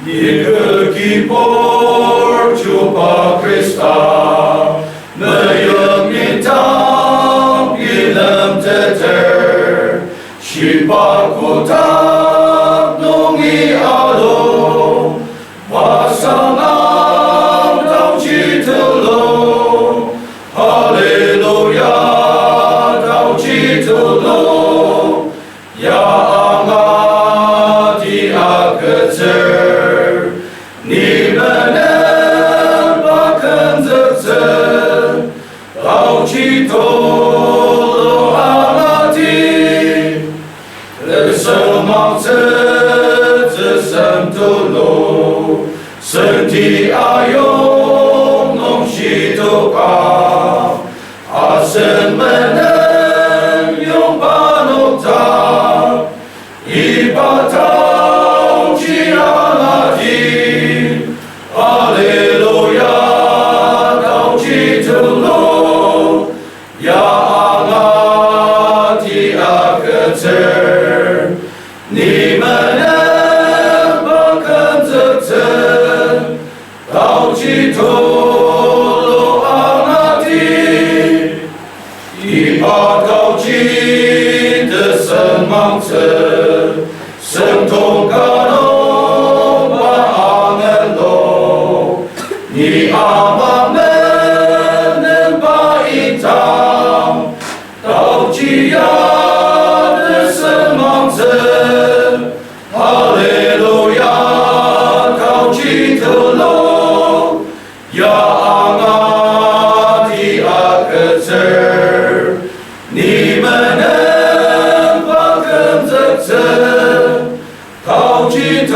Nika kipor chupa Krista, mayang mitang ilam teter, shipa kutak nungi alo, pasangang tau chitulo, Hallelujah tau chitulo, ya angati aketer. 你们能把根子真，好起头罗阿拉蒂，人生忙着这生头路，身体阿用弄西头高，阿神们能用把弄脏，一把刀起阿拉蒂。 Hallelujah, tau chitulo, ya angati aketer, ni们能把根子真，tau chitulo angati, 一把刀击的神芒者，神通感动。 你阿妈们能把一张到基亚的神芒子，哈利路亚到基督路，呀阿提阿克泽，你们能把跟着走到基督。